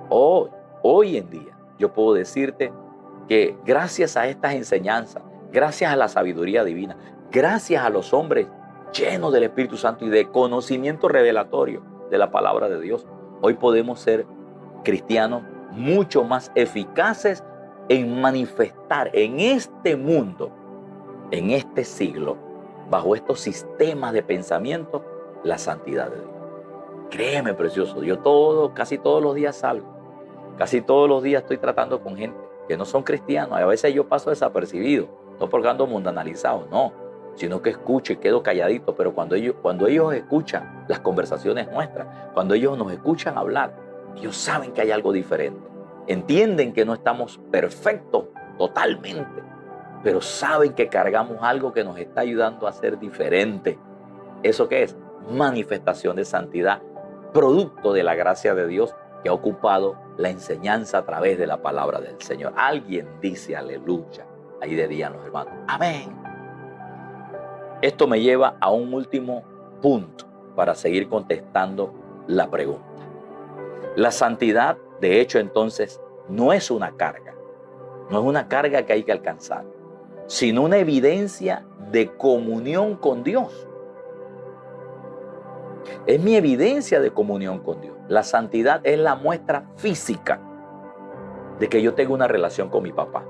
Hoy en día yo puedo decirte que gracias a estas enseñanzas, gracias a la sabiduría divina, gracias a los hombres llenos del Espíritu Santo y de conocimiento revelatorio de la palabra de Dios, hoy podemos ser cristianos mucho más eficaces en manifestar en este mundo, en este siglo, bajo estos sistemas de pensamiento, la santidad de Dios. Créeme, precioso, yo casi todos los días salgo, casi todos los días estoy tratando con gente que no son cristianos. A veces yo paso desapercibido, no porque ando mundanalizado, no, sino que escucho y quedo calladito. Pero cuando ellos escuchan las conversaciones nuestras, cuando ellos nos escuchan hablar, ellos saben que hay algo diferente. entienden que no estamos perfectos totalmente, pero saben que cargamos algo que nos está ayudando a ser diferente. ¿Eso qué es? Manifestación de santidad, producto de la gracia de Dios que ha ocupado la enseñanza a través de la palabra del Señor. Alguien dice aleluya. Ahí dirían los hermanos, amén. Esto me lleva a un último punto para seguir contestando la pregunta. La santidad, de hecho, entonces, no es una carga. No es una carga que hay que alcanzar, sino una evidencia de comunión con Dios. Es mi evidencia de comunión con Dios. La santidad es la muestra física de que yo tengo una relación con mi papá.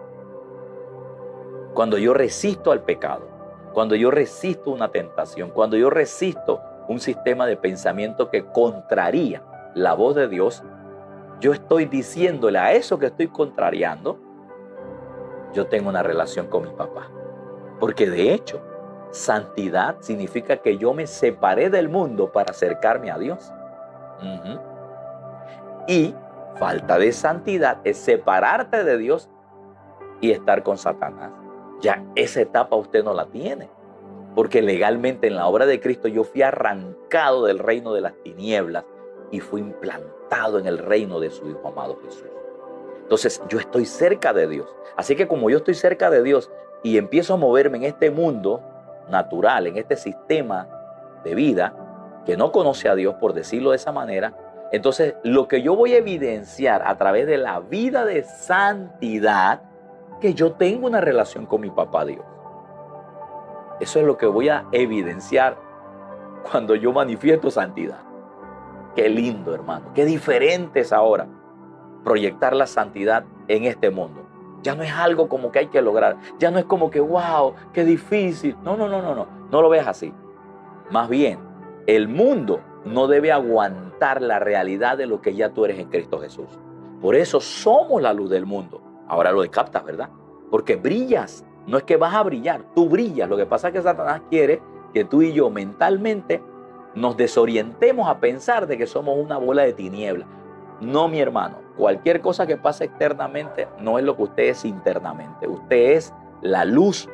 Cuando yo resisto al pecado, cuando yo resisto una tentación, cuando yo resisto un sistema de pensamiento que contraría la voz de Dios, yo estoy diciéndole a eso que estoy contrariando, yo tengo una relación con mi papá. Porque de hecho, santidad significa que yo me separé del mundo para acercarme a Dios. Y falta de santidad es separarte de Dios y estar con Satanás. Ya esa etapa usted no la tiene. Porque legalmente en la obra de Cristo yo fui arrancado del reino de las tinieblas y fui implantado en el reino de su Hijo amado Jesús. Entonces yo estoy cerca de Dios. Así que como yo estoy cerca de Dios y empiezo a moverme en este mundo natural, en este sistema de vida que no conoce a Dios, por decirlo de esa manera, entonces lo que yo voy a evidenciar a través de la vida de santidad, que yo tengo una relación con mi papá Dios. Eso es lo que voy a evidenciar cuando yo manifiesto santidad. Qué lindo, hermano. Qué diferente es ahora proyectar la santidad en este mundo. Ya no es algo como que hay que lograr. Ya no es como que, wow, qué difícil. No. No lo veas así. Más bien, el mundo no debe aguantar la realidad de lo que ya tú eres en Cristo Jesús. Por eso somos la luz del mundo. Ahora lo captas, ¿verdad? Porque brillas. No es que vas a brillar, tú brillas. Lo que pasa es que Satanás quiere que tú y yo mentalmente nos desorientemos a pensar de que somos una bola de tinieblas. No, mi hermano. Cualquier cosa que pase externamente no es lo que usted es internamente. Usted es la luz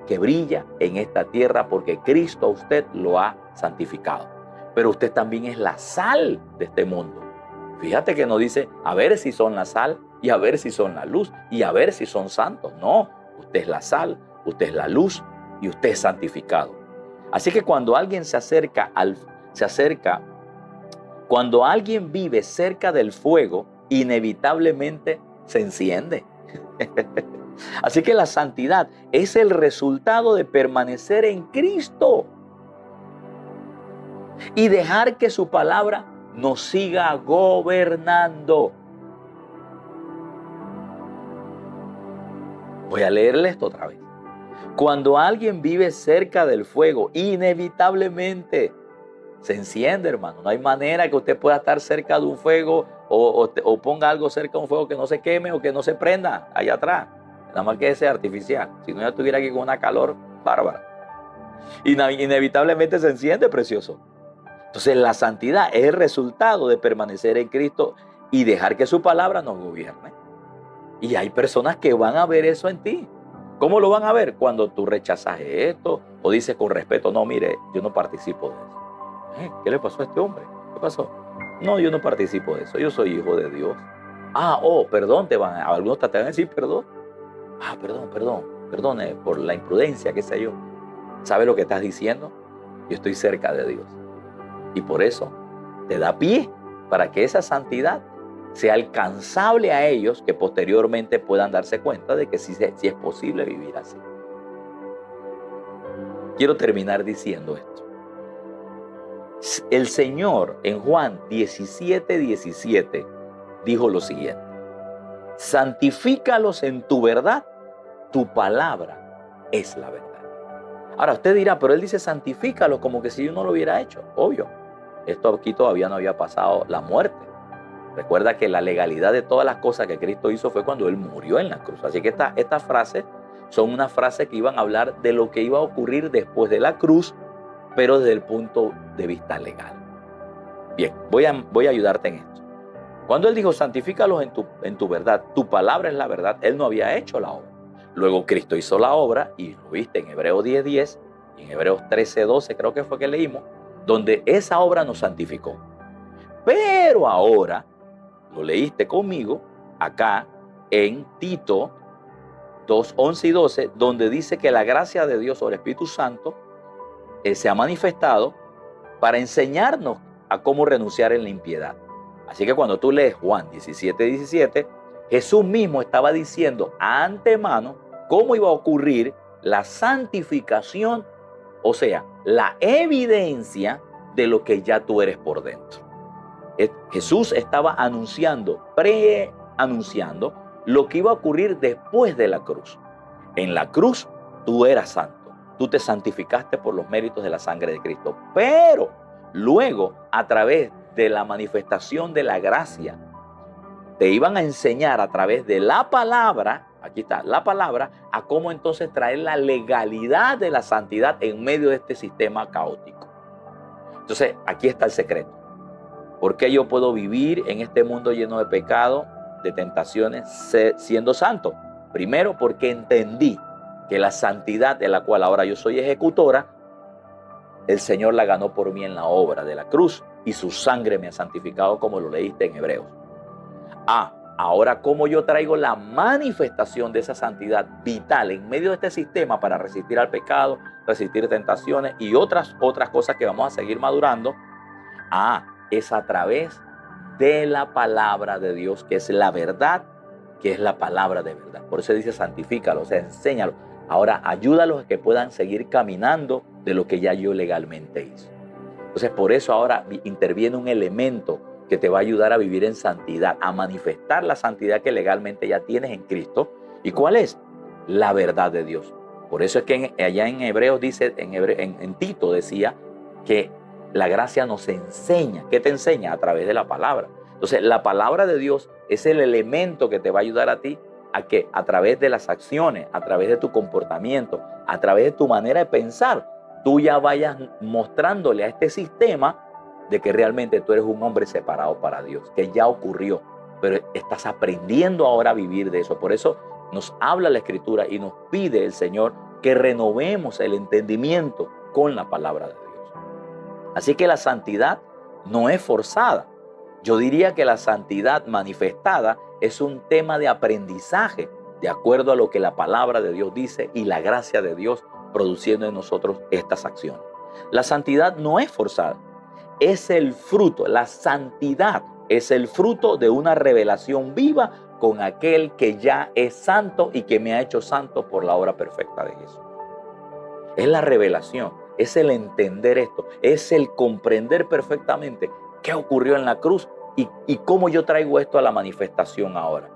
que brilla en esta tierra porque Cristo a usted lo ha santificado. Pero usted también es la sal de este mundo. Fíjate que nos dice a ver si son la sal y a ver si son la luz y a ver si son santos. No, usted es la sal, usted es la luz y usted es santificado. Así que cuando alguien cuando alguien vive cerca del fuego, inevitablemente se enciende. Así que la santidad es el resultado de permanecer en Cristo y dejar que su palabra nos siga gobernando. Voy a leerle esto otra vez. Cuando alguien vive cerca del fuego, inevitablemente se enciende, hermano. No hay manera que usted pueda estar cerca de un fuego o ponga algo cerca de un fuego que no se queme o que no se prenda allá atrás. Nada más que ese artificial. Si no, ya estuviera aquí con una calor bárbara. Inevitablemente se enciende, precioso. Entonces la santidad es el resultado de permanecer en Cristo y dejar que su palabra nos gobierne. Y hay personas que van a ver eso en ti. ¿Cómo lo van a ver? Cuando tú rechazas esto o dices con respeto, no, mire, yo no participo de eso. ¿Qué le pasó a este hombre? ¿Qué pasó? No, yo no participo de eso. Yo soy hijo de Dios. Perdón, algunos te van a decir perdón. Perdone por la imprudencia, qué sé yo. ¿Sabes lo que estás diciendo? Yo estoy cerca de Dios. Y por eso te da pie para que esa santidad sea alcanzable a ellos, que posteriormente puedan darse cuenta de que sí es posible vivir así. Quiero terminar diciendo esto. El Señor en Juan 17:17 dijo lo siguiente: santifícalos en tu verdad, tu palabra es la verdad. Ahora usted dirá, pero él dice santifícalos como que si yo no lo hubiera hecho. Obvio, esto aquí todavía no había pasado la muerte. Recuerda que la legalidad de todas las cosas que Cristo hizo fue cuando Él murió en la cruz. Así que estas frases son unas frases que iban a hablar de lo que iba a ocurrir después de la cruz, pero desde el punto de vista legal. Bien, voy a ayudarte en esto. Cuando Él dijo, santifícalos en tu verdad, tu palabra es la verdad, Él no había hecho la obra. Luego Cristo hizo la obra, y lo viste en Hebreos 10:10 y en Hebreos 13:12, creo que fue que leímos, donde esa obra nos santificó. Pero ahora, lo leíste conmigo, acá en Tito 2:11 y 12, donde dice que la gracia de Dios sobre el Espíritu Santo se ha manifestado para enseñarnos a cómo renunciar en la impiedad. Así que cuando tú lees Juan 17:17, Jesús mismo estaba diciendo antemano cómo iba a ocurrir la santificación, o sea, la evidencia de lo que ya tú eres por dentro. Jesús estaba anunciando, preanunciando lo que iba a ocurrir después de la cruz. En la cruz tú eras santo, tú te santificaste por los méritos de la sangre de Cristo, pero luego a través de la manifestación de la gracia, te iban a enseñar a través de la palabra, aquí está, la palabra, a cómo entonces traer la legalidad de la santidad en medio de este sistema caótico. Entonces, aquí está el secreto. ¿Por qué yo puedo vivir en este mundo lleno de pecado, de tentaciones, siendo santo? Primero, porque entendí que la santidad de la cual ahora yo soy ejecutora, el Señor la ganó por mí en la obra de la cruz y su sangre me ha santificado, como lo leíste en Hebreos. Ahora cómo yo traigo la manifestación de esa santidad vital en medio de este sistema para resistir al pecado, resistir tentaciones y otras cosas que vamos a seguir madurando. Es a través de la palabra de Dios, que es la verdad, que es la palabra de verdad. Por eso dice santifícalo, o sea, enséñalo. Ahora ayúdalos a que puedan seguir caminando de lo que ya yo legalmente hice. Entonces por eso ahora interviene un elemento que te va a ayudar a vivir en santidad, a manifestar la santidad que legalmente ya tienes en Cristo. ¿Y cuál es? La verdad de Dios. Por eso es que allá en Hebreos dice, en Tito decía que la gracia nos enseña. ¿Qué te enseña? A través de la palabra. Entonces la palabra de Dios es el elemento que te va a ayudar a ti a que a través de las acciones, a través de tu comportamiento, a través de tu manera de pensar, tú ya vayas mostrándole a este sistema de que realmente tú eres un hombre separado para Dios, que ya ocurrió, pero estás aprendiendo ahora a vivir de eso. Por eso nos habla la Escritura y nos pide el Señor que renovemos el entendimiento con la palabra de Dios. Así que la santidad no es forzada. Yo diría que la santidad manifestada es un tema de aprendizaje, de acuerdo a lo que la palabra de Dios dice y la gracia de Dios produciendo en nosotros estas acciones. La santidad no es forzada. Es el fruto, la santidad es el fruto de una revelación viva con aquel que ya es santo y que me ha hecho santo por la obra perfecta de Jesús. Es la revelación, es el entender esto, es el comprender perfectamente qué ocurrió en la cruz y cómo yo traigo esto a la manifestación ahora.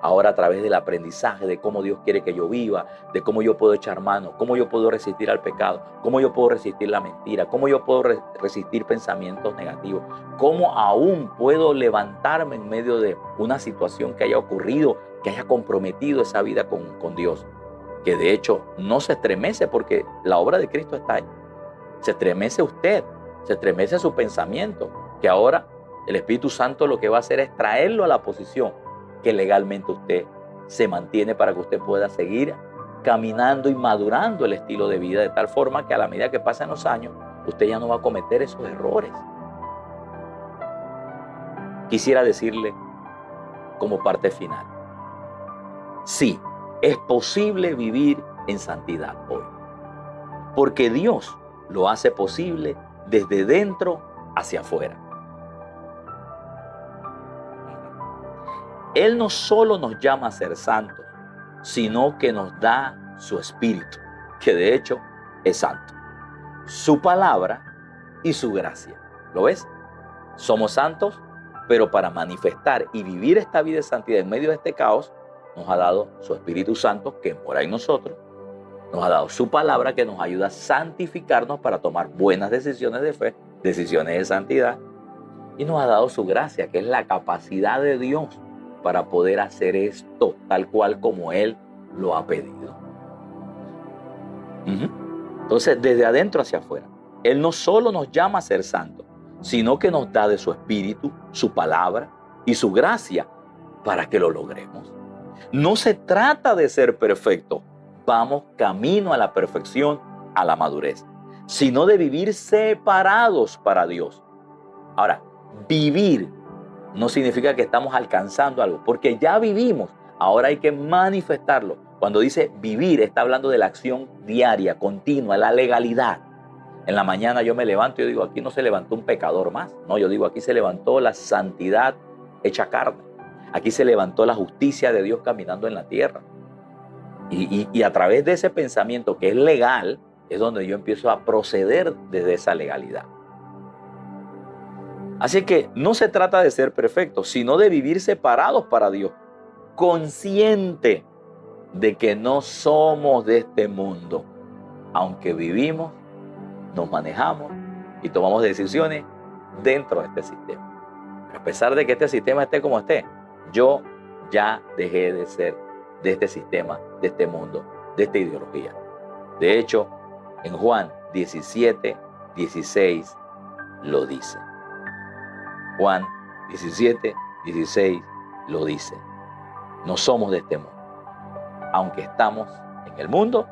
Ahora a través del aprendizaje de cómo Dios quiere que yo viva, de cómo yo puedo echar mano, cómo yo puedo resistir al pecado, cómo yo puedo resistir la mentira, cómo yo puedo resistir pensamientos negativos, cómo aún puedo levantarme en medio de una situación que haya ocurrido, que haya comprometido esa vida con Dios, que de hecho no se estremece porque la obra de Cristo está ahí. Se estremece usted, se estremece su pensamiento, que ahora el Espíritu Santo lo que va a hacer es traerlo a la posición que legalmente usted se mantiene para que usted pueda seguir caminando y madurando el estilo de vida de tal forma que a la medida que pasan los años, usted ya no va a cometer esos errores. Quisiera decirle como parte final, sí, es posible vivir en santidad hoy, porque Dios lo hace posible desde dentro hacia afuera. Él no solo nos llama a ser santos, sino que nos da su Espíritu, que de hecho es santo, su palabra y su gracia. ¿Lo ves? Somos santos, pero para manifestar y vivir esta vida de santidad en medio de este caos, nos ha dado su Espíritu Santo que mora en nosotros, nos ha dado su palabra que nos ayuda a santificarnos para tomar buenas decisiones de fe, decisiones de santidad, y nos ha dado su gracia, que es la capacidad de Dios para poder hacer esto tal cual como Él lo ha pedido. Entonces, desde adentro hacia afuera, Él no solo nos llama a ser santos, sino que nos da de su espíritu, su palabra y su gracia para que lo logremos. No se trata de ser perfecto, vamos camino a la perfección, a la madurez, sino de vivir separados para Dios. Ahora, vivir no significa que estamos alcanzando algo, porque ya vivimos, ahora hay que manifestarlo. Cuando dice vivir, está hablando de la acción diaria, continua, la legalidad. En la mañana yo me levanto y yo digo, aquí no se levantó un pecador más. No, yo digo, aquí se levantó la santidad hecha carne. Aquí se levantó la justicia de Dios caminando en la tierra. Y a través de ese pensamiento que es legal, es donde yo empiezo a proceder desde esa legalidad. Así que no se trata de ser perfectos, sino de vivir separados para Dios, consciente de que no somos de este mundo, aunque vivimos, nos manejamos y tomamos decisiones dentro de este sistema. Pero a pesar de que este sistema esté como esté, yo ya dejé de ser de este sistema, de este mundo, de esta ideología. De hecho, en Juan 17, 16 lo dice. Juan 17, 16 lo dice. No somos de este mundo. Aunque estamos en el mundo,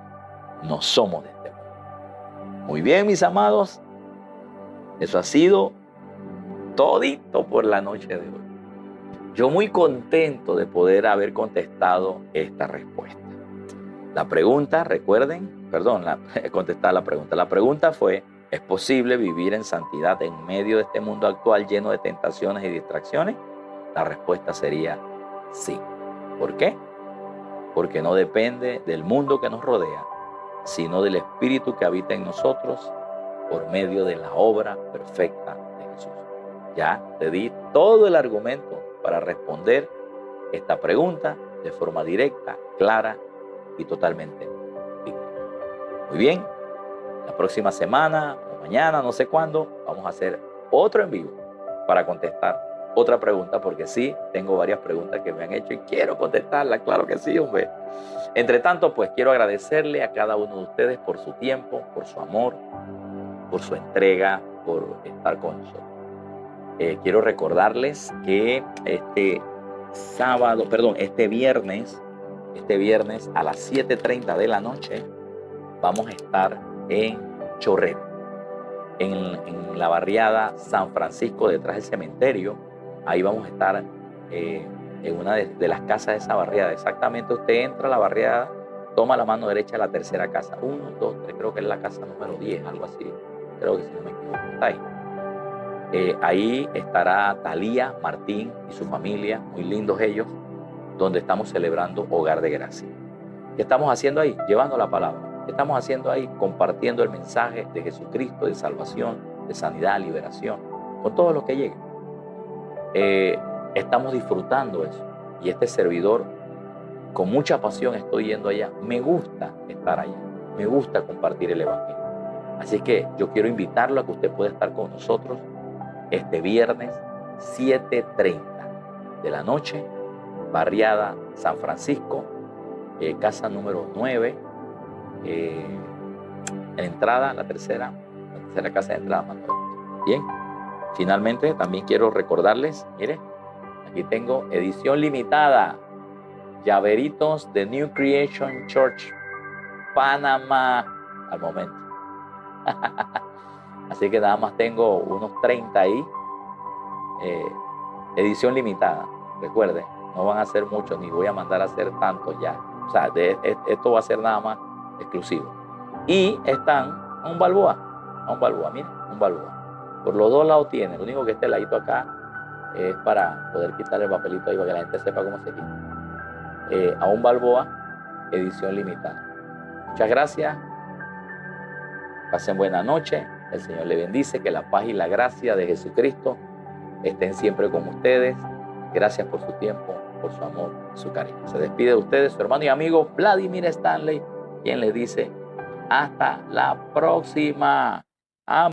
no somos de este mundo. Muy bien, mis amados. Eso ha sido todito por la noche de hoy. Yo muy contento de poder haber contestado esta respuesta. La pregunta, recuerden, contestar la pregunta. La pregunta fue, ¿es posible vivir en santidad en medio de este mundo actual lleno de tentaciones y distracciones? La respuesta sería sí. ¿Por qué? Porque no depende del mundo que nos rodea, sino del Espíritu que habita en nosotros por medio de la obra perfecta de Jesús. Ya te di todo el argumento para responder esta pregunta de forma directa, clara y totalmente bíblica. Muy bien, la próxima semana o mañana, no sé cuándo, vamos a hacer otro en vivo para contestar otra pregunta, porque sí, tengo varias preguntas que me han hecho y quiero contestarlas, claro que sí, hombre. Entre tanto, pues quiero agradecerle a cada uno de ustedes por su tiempo, por su amor, por su entrega, por estar con nosotros. Quiero recordarles que este viernes a las 7:30 de la noche vamos a estar en Chorrera, en la barriada San Francisco, detrás del cementerio. Ahí vamos a estar en una de las casas de esa barriada. Exactamente, usted entra a la barriada, toma la mano derecha de la tercera casa. 1, 2, 3, creo que es la casa número 10, algo así. Creo que si no me equivoco, está ahí. Ahí estará Talía, Martín y su familia, muy lindos ellos, donde estamos celebrando Hogar de Gracia. ¿Qué estamos haciendo ahí? Llevando la palabra. ¿Qué estamos haciendo ahí? Compartiendo el mensaje de Jesucristo, de salvación, de sanidad, liberación, con todos los que lleguen. Estamos disfrutando eso. Y este servidor, con mucha pasión estoy yendo allá. Me gusta estar allá. Me gusta compartir el Evangelio. Así que yo quiero invitarlo a que usted pueda estar con nosotros este viernes 7:30 de la noche, barriada San Francisco, casa número 9, entrada, la tercera casa de entrada. Bien, finalmente también quiero recordarles, miren, aquí tengo edición limitada, llaveritos de New Creation Church, Panamá, al momento. Así que nada más tengo unos 30 ahí, edición limitada. Recuerden, no van a ser muchos, ni voy a mandar a hacer tantos ya. O sea, esto va a ser nada más exclusivo. Y están a un balboa, miren, un balboa. Por los dos lados tiene, lo único que este ladito acá es para poder quitarle el papelito ahí para que la gente sepa cómo se quita. A un balboa, edición limitada. Muchas gracias. Pasen buena noche. El Señor le bendice, que la paz y la gracia de Jesucristo estén siempre con ustedes. Gracias por su tiempo, por su amor, su cariño. Se despide de ustedes su hermano y amigo Vladimir Stanley, quien les dice hasta la próxima. Amén.